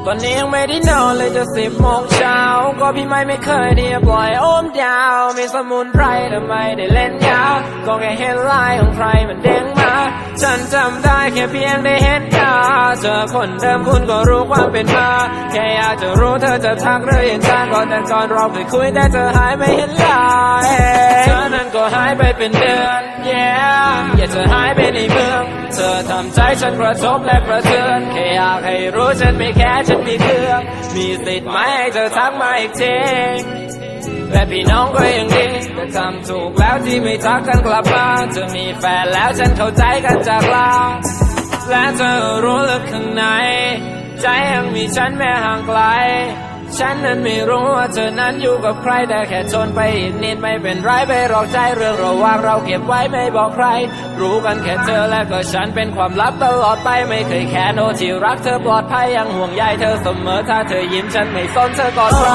ตอนนี้ยังไม่ได้นอนเลยจะ10 โมงเช้าก็พี่ไม่เคยที่จะปล่อยโอมดาวมีสมุนไพรแต่ไม่ได้เล่นยาวก็แค่เห็นลายของใครมันเด้งมาฉันจำได้แค่เพียงได้เห็นหน้าเจอคนเดิมคุณก็รู้ความเป็นมาแค่อยากจะรู้เธอจะทักหรือยังจ้างก่อนแต่ก่อนเราเคยคุยแต่เธอหายไม่เห็นลายเธอนั้นก็หายไปเป็นเดือน อยากจะหายไปในเมืองเธอทำใจฉันกระทบและกระเทือนแค่อยากให้รู้ฉันไม่แค่ฉันมีเครื่องมีสิทธิ์ไหมให้เธอทักมาอีกทีและพี่น้องก็ยังดีแต่ทำถูกแล้วที่ไม่ทักกันกลับมาเธอมีแฟนแล้วฉันเข้าใจกันจากลาและเธอรู้ลึกข้างในใจยังมีฉันแม้ห่างไกลฉันนั้นไม่รู้ว่าเธอนั้นอยู่กับใครแต่แค่ทนไปอีกนิดไม่เป็นไรไปหรอกใจเรื่องระหว่างเราเก็บไว้ไม่บอกใครรู้กันแค่เธอและก็ฉันเป็นความลับตลอดไปไม่เคยแค่โนที่รักเธอปลอดภัยยังห่วงใยเธอเสมอถ้าเธอยิ้มฉันไม่สนเธอกอดใคร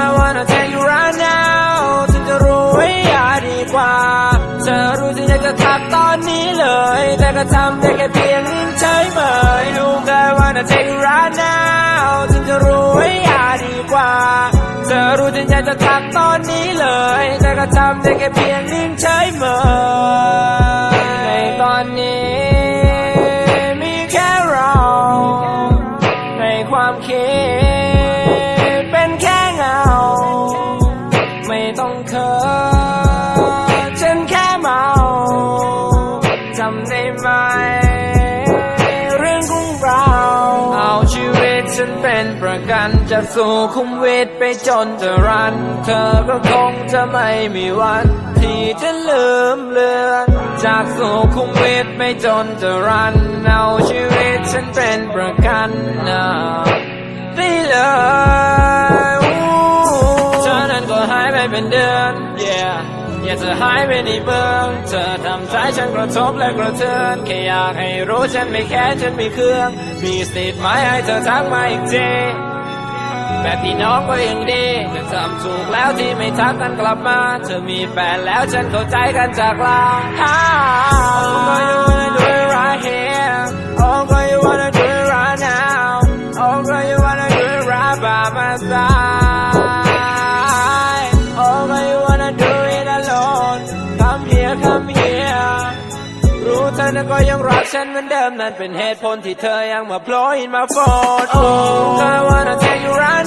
I wanna take you right now ฉันจะรู้ไว้อย่าดีกว่าเธอรู้ฉันอยากจะทักตอนนี้เลยแต่ก็ทำได้แค่เพียงนิ่งเฉยเมย I wanna take you right now ฉันจะรู้ไว้อย่าดีกว่าเธอรู้ฉันอยากจะทักตอนนี้เลยแต่ก็ทำได้แค่เพียงนิ่งเฉยเมยในตอนนี้มีแค่เราในความคิดเป็นแค่เงาไม่ต้องเคินฉันแค่เมาจำได้ไหมเรื่องของเราเอาชีวิตฉันเป็นประกันจากสุขุมวิทไปจนจะรันเธอก็คงจะไม่มีวันที่จะลืมเลือนจากสุขุมวิทไปจนจะรันเอาชีวิตฉันเป็นประกันได้เลยเธอนั้นก็หายไปเป็นเดือน อยากจะหายไปในเมืองเธอทำใจฉันกระทบและกระเทือนแค่อยากให้รู้ฉันไม่แค่ฉันมีเครื่องมีสิทธิ์ไหมให้เธอทักมาอีกทีแบบพี่น้องก็ยังดีแต่ทำถูกแล้วที่ไม่ทักกันกลับมาเธอมีแฟนแล้วฉันเข้าใจกันจากลา Oh girl you wanna do it right here Oh girl you wanna do it right now Oh girl you wanna do it right by my side Oh girl you wanna do it alone Come here come here รู้เธอนั้นก็ยังรักฉันเหมือนเดิมนั่นเป็นเหตุผลที่เธอยังมาโผล่มาโฟน Oh girl I wanna take you right